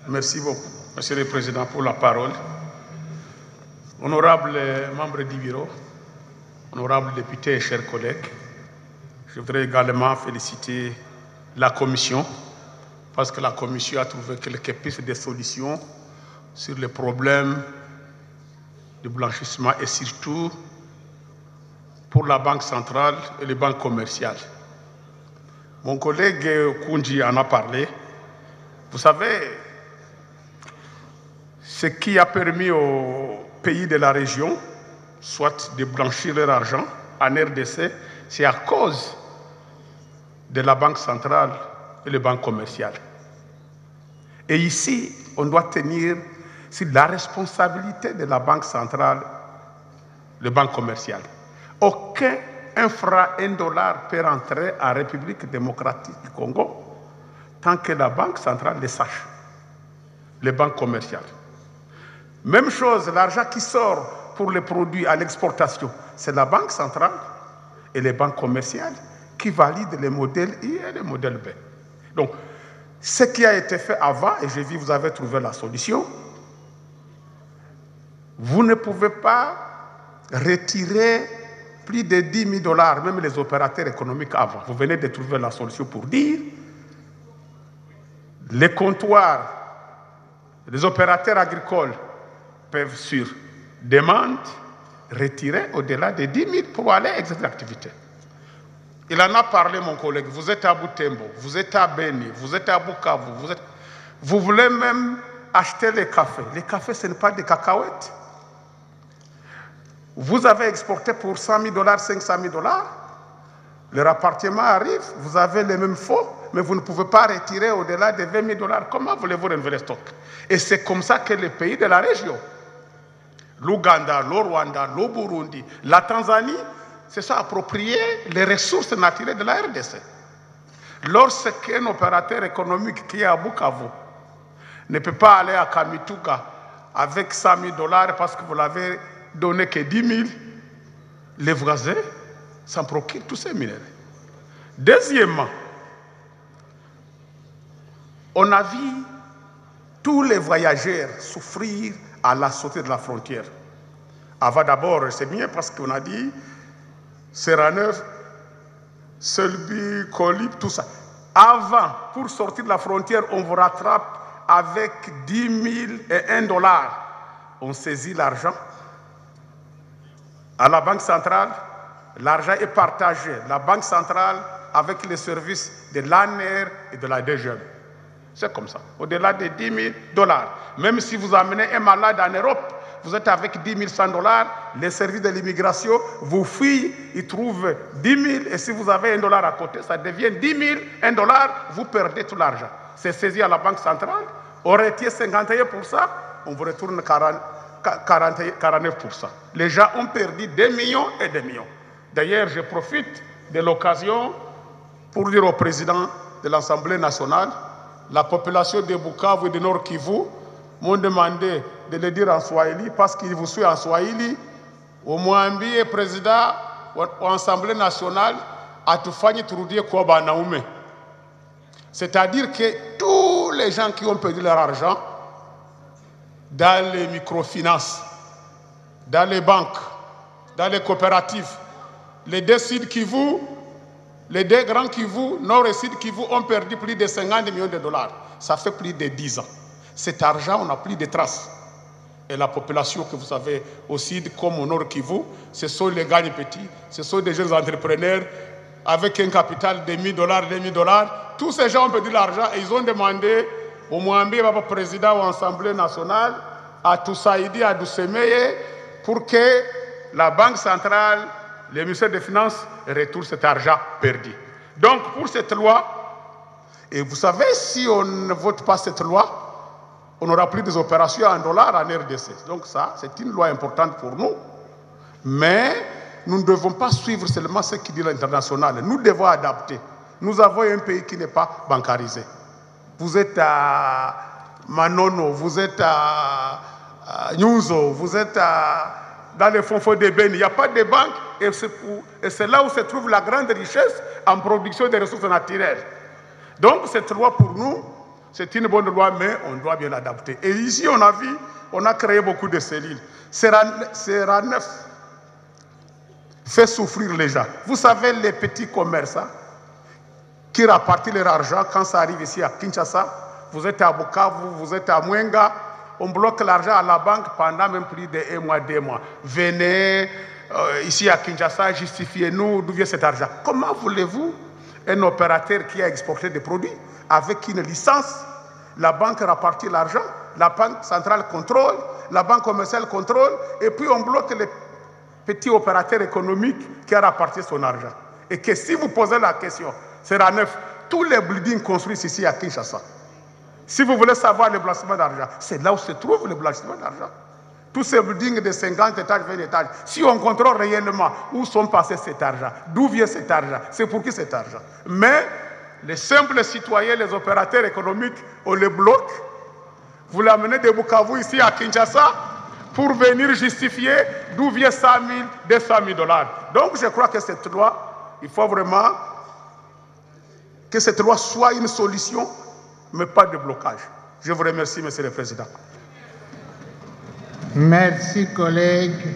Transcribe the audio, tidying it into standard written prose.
Merci beaucoup, Monsieur le Président, pour la parole. Honorables membres du bureau, honorables députés et chers collègues, je voudrais également féliciter la Commission parce que la Commission a trouvé quelques pistes de solutions sur les problèmes de blanchissement et surtout pour la Banque centrale et les banques commerciales. Mon collègue Koundji en a parlé. Vous savez, ce qui a permis aux pays de la région, soit de blanchir leur argent en RDC, c'est à cause de la Banque centrale et les banques commerciales. Et ici, on doit tenir sur la responsabilité de la Banque centrale, les banques commerciales. Aucun $1 peut rentrer en République démocratique du Congo tant que la Banque centrale le sache, les banques commerciales. Même chose, l'argent qui sort pour les produits à l'exportation, c'est la Banque centrale et les banques commerciales qui valident les modèles I et les modèles B. Donc, ce qui a été fait avant, et j'ai vu vous avez trouvé la solution, vous ne pouvez pas retirer plus de $10 000, même les opérateurs économiques avant. Vous venez de trouver la solution pour dire les comptoirs, les opérateurs agricoles peuvent sur demande retirer au-delà de 10 000 pour aller exercer l'activité. Il en a parlé, mon collègue. Vous êtes à Butembo, vous êtes à Beni, vous êtes à Bukavu, vous voulez même acheter les cafés. Les cafés, ce n'est pas des cacahuètes. Vous avez exporté pour $100 000, $500 000. Le rapatriement arrive, vous avez les mêmes faux, mais vous ne pouvez pas retirer au-delà de $20 000. Comment voulez-vous renouveler le stock? Et c'est comme ça que les pays de la région, l'Ouganda, le Rwanda, le Burundi, la Tanzanie, se sont appropriés les ressources naturelles de la RDC. Lorsqu'un opérateur économique qui est à Bukavu ne peut pas aller à Kamituga avec $100 000 parce que vous l'avez donné que 10 000, les voisins s'en procurent tous ces minéraux. Deuxièmement, on a vu tous les voyageurs souffrir à la sortie de la frontière. Avant d'abord, c'est bien parce qu'on a dit Serraneuf, Selby, Colib, tout ça. Avant, pour sortir de la frontière, on vous rattrape avec 10 001 $. On saisit l'argent. À la Banque centrale, l'argent est partagé. La Banque centrale avec les services de l'ANR et de la DGM. C'est comme ça. Au-delà de 10 000 $. Même si vous amenez un malade en Europe, vous êtes avec 10 100 $, les services de l'immigration vous fouillent, ils trouvent 10 000, et si vous avez $1 à côté, ça devient 10 000, $1, vous perdez tout l'argent. C'est saisi à la Banque centrale, on retire 51%, on vous retourne 49%. Les gens ont perdu des millions et des millions. D'ailleurs, je profite de l'occasion pour dire au président de l'Assemblée nationale, la population de Bukavu et de Nord Kivu m'ont demandé de le dire en Swahili parce qu'il vous suit en Swahili. Au Mwambi, président de l'Assemblée nationale, a tout fait turudie kwa banaume. C'est-à-dire que tous les gens qui ont perdu leur argent dans les microfinances, dans les banques, dans les coopératives, les deux Sud Kivu, les deux grands Kivu, Nord et Sud Kivu ont perdu plus de 50 millions de $. Ça fait plus de 10 ans. Cet argent, on n'a plus de traces. Et la population que vous savez au Sud comme au Nord Kivu, ce sont les gagnes petits, ce sont des jeunes entrepreneurs avec un capital de $1 000, $2 000. Tous ces gens ont perdu l'argent et ils ont demandé au Mwambi, au président de l'Assemblée nationale, à Toussaïdi, à Dousemeye, pour que la Banque centrale, le ministère des Finances retourne cet argent perdu. Donc pour cette loi, et vous savez, si on ne vote pas cette loi, on n'aura plus des opérations en dollars en RDC. Donc ça, c'est une loi importante pour nous. Mais nous ne devons pas suivre seulement ce qui dit l'international. Nous devons adapter. Nous avons un pays qui n'est pas bancarisé. Vous êtes à Manono, vous êtes à Nyunzo, vous êtes dans les fonds de Beni. Il n'y a pas de banque et c'est là où se trouve la grande richesse en production des ressources naturelles. Donc cette loi pour nous, C'est une bonne loi, mais on doit bien l'adapter. Et ici, on a vu, on a créé beaucoup de cellules. Sera 9 fait souffrir les gens. Vous savez, les petits commerçants qui rapportent leur argent quand ça arrive ici à Kinshasa, vous êtes à Bukavu, vous êtes à Mwenga, on bloque l'argent à la banque pendant même plus de 1 mois, 2 mois. Venez ici à Kinshasa, justifiez-nous d'où vient cet argent. Comment voulez-vous un opérateur qui a exporté des produits avec une licence, la banque rapporte l'argent, la banque centrale contrôle, la banque commerciale contrôle, et puis on bloque les petits opérateurs économiques qui a rapporté son argent. Et que si vous posez la question, sera 9, tous les buildings construits ici à Kinshasa. Si vous voulez savoir le blanchiment d'argent, c'est là où se trouve le blanchiment d'argent. Tous ces buildings de 50 étages, 20 étages, si on contrôle réellement où sont passés cet argent, d'où vient cet argent, c'est pour qui cet argent. Mais les simples citoyens, les opérateurs économiques, on les bloque. Vous l'amenez de Bukavu ici à Kinshasa pour venir justifier d'où vient 100 000, 200 000 $. Donc je crois que cette loi, il faut vraiment que cette loi soit une solution, mais pas de blocage. Je vous remercie, Monsieur le Président. Merci, collègue.